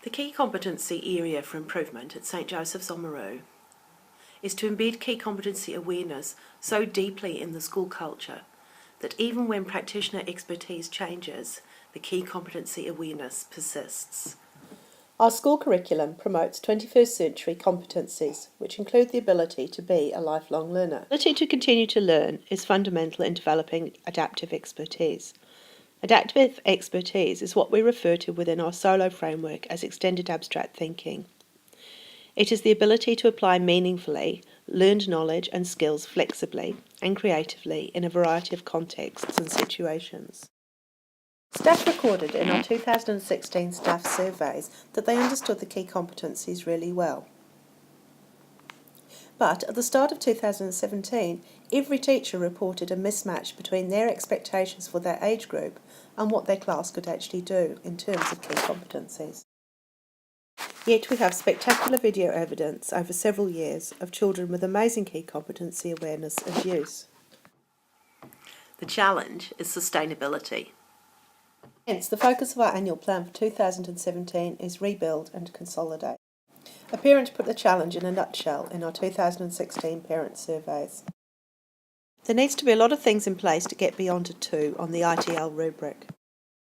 The key competency area for improvement at St Joseph's Oamaru is to embed key competency awareness so deeply in the school culture that even when practitioner expertise changes, the key competency awareness persists. Our school curriculum promotes 21st century competencies, which include the ability to be a lifelong learner. The ability to continue to learn is fundamental in developing adaptive expertise. Adaptive expertise is what we refer to within our SOLO framework as extended abstract thinking. It is the ability to apply meaningfully learned knowledge and skills flexibly and creatively in a variety of contexts and situations. Staff recorded in our 2016 staff surveys that they understood the key competencies really well. But at the start of 2017, every teacher reported a mismatch between their expectations for their age group and what their class could actually do in terms of key competencies. Yet we have spectacular video evidence over several years of children with amazing key competency awareness and use. The challenge is sustainability. Hence, the focus of our annual plan for 2017 is rebuild and consolidate. A parent put the challenge in a nutshell in our 2016 parent surveys. There needs to be a lot of things in place to get beyond a 2 on the ITL rubric.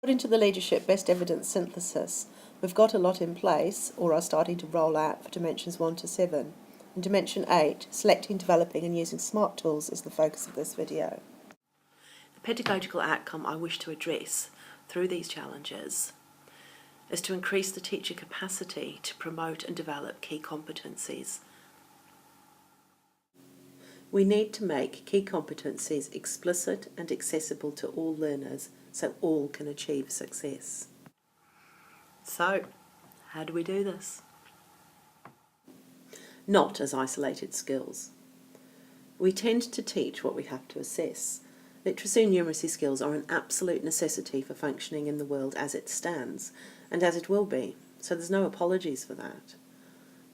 According to the Leadership Best Evidence Synthesis, we've got a lot in place or are starting to roll out for Dimensions 1 to 7. In Dimension 8, selecting, developing and using smart tools is the focus of this video. The pedagogical outcome I wish to address through these challenges is to increase the teacher capacity to promote and develop key competencies. We need to make key competencies explicit and accessible to all learners so all can achieve success. So, how do we do this? Not as isolated skills. We tend to teach what we have to assess. Literacy and numeracy skills are an absolute necessity for functioning in the world as it stands, and as it will be, so there's no apologies for that.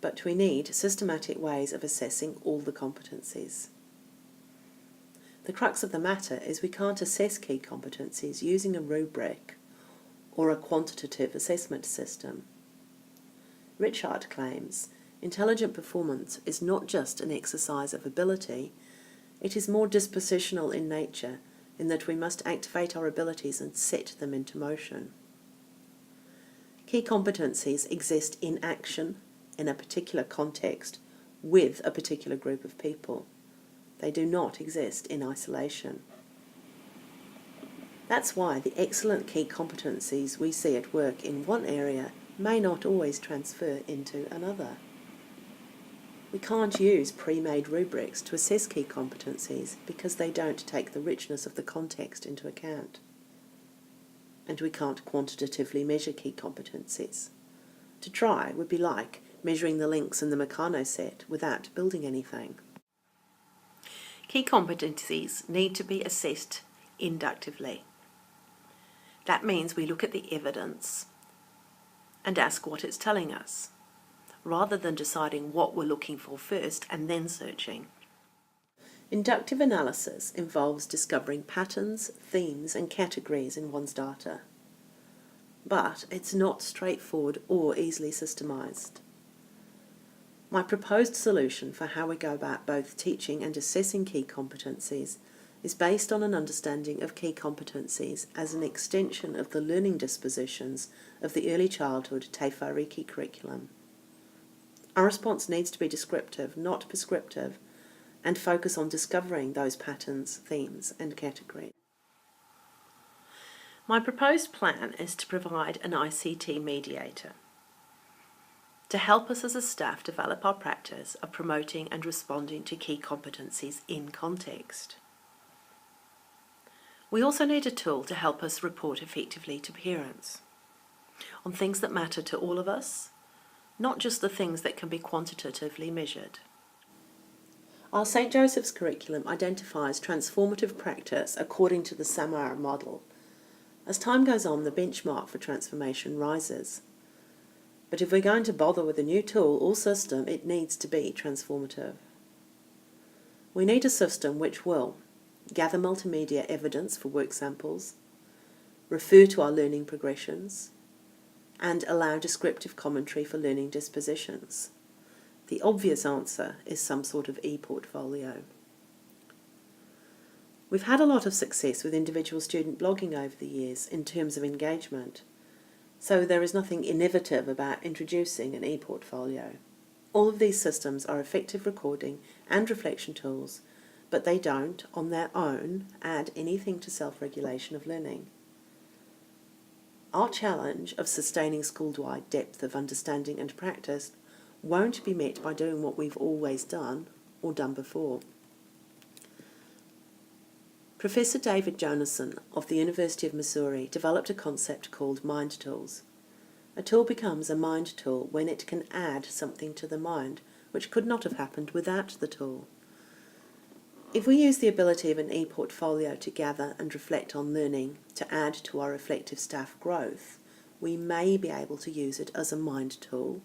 But we need systematic ways of assessing all the competencies. The crux of the matter is we can't assess key competencies using a rubric or a quantitative assessment system. Richard claims, intelligent performance is not just an exercise of ability, it is more dispositional in nature, in that we must activate our abilities and set them into motion. Key competencies exist in action, in a particular context, with a particular group of people. They do not exist in isolation. That's why the excellent key competencies we see at work in one area may not always transfer into another. We can't use pre-made rubrics to assess key competencies because they don't take the richness of the context into account. And we can't quantitatively measure key competencies. To try would be like measuring the links in the Meccano set without building anything. Key competencies need to be assessed inductively. That means we look at the evidence and ask what it's telling us, rather than deciding what we're looking for first and then searching. Inductive analysis involves discovering patterns, themes and categories in one's data. But it's not straightforward or easily systemised. My proposed solution for how we go about both teaching and assessing key competencies is based on an understanding of key competencies as an extension of the learning dispositions of the early childhood Te Whāriki curriculum. Our response needs to be descriptive, not prescriptive, and focus on discovering those patterns, themes and categories. My proposed plan is to provide an ICT mediator to help us as a staff develop our practice of promoting and responding to key competencies in context. We also need a tool to help us report effectively to parents on things that matter to all of us, not just the things that can be quantitatively measured. Our St Joseph's curriculum identifies transformative practice according to the Oamaru model. As time goes on, the benchmark for transformation rises. But if we're going to bother with a new tool or system, it needs to be transformative. We need a system which will gather multimedia evidence for work samples, refer to our learning progressions, and allow descriptive commentary for learning dispositions? The obvious answer is some sort of e-portfolio. We've had a lot of success with individual student blogging over the years in terms of engagement, so there is nothing innovative about introducing an e-portfolio. All of these systems are effective recording and reflection tools, but they don't, on their own, add anything to self-regulation of learning. Our challenge of sustaining school-wide depth of understanding and practice won't be met by doing what we've always done or done before. Professor David Jonason of the University of Missouri developed a concept called mind tools. A tool becomes a mind tool when it can add something to the mind which could not have happened without the tool. If we use the ability of an e-portfolio to gather and reflect on learning to add to our reflective staff growth, we may be able to use it as a mind tool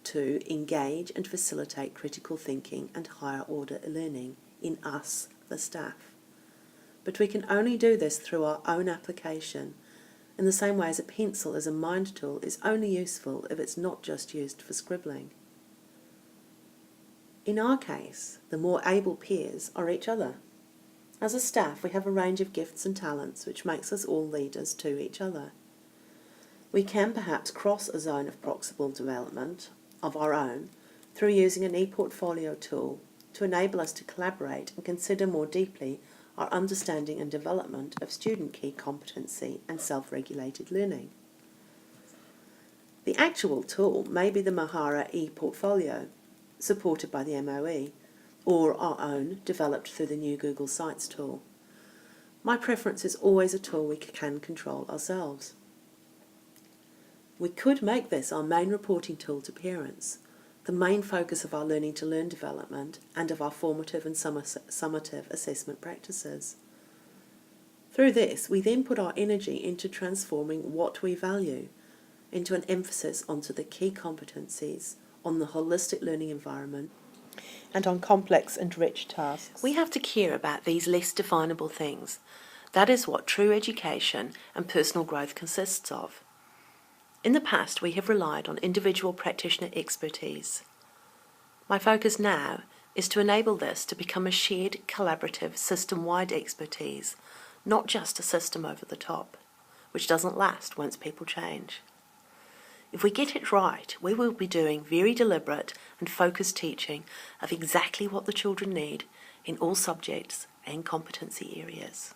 to engage and facilitate critical thinking and higher order learning in us, the staff. But we can only do this through our own application, in the same way as a pencil as a mind tool is only useful if it's not just used for scribbling. In our case, the more able peers are each other. As a staff, we have a range of gifts and talents which makes us all leaders to each other. We can perhaps cross a zone of proximal development of our own through using an e-portfolio tool to enable us to collaborate and consider more deeply our understanding and development of student key competency and self-regulated learning. The actual tool may be the Mahara e-portfolio, supported by the MOE, or our own, developed through the new Google Sites tool. My preference is always a tool we can control ourselves. We could make this our main reporting tool to parents, the main focus of our learning to learn development and of our formative and summative assessment practices. Through this, we then put our energy into transforming what we value into an emphasis onto the key competencies, on the holistic learning environment, and on complex and rich tasks. We have to care about these less definable things. That is what true education and personal growth consists of. In the past, we have relied on individual practitioner expertise. My focus now is to enable this to become a shared, collaborative, system-wide expertise, not just a system over the top, which doesn't last once people change. If we get it right, we will be doing very deliberate and focused teaching of exactly what the children need in all subjects and competency areas.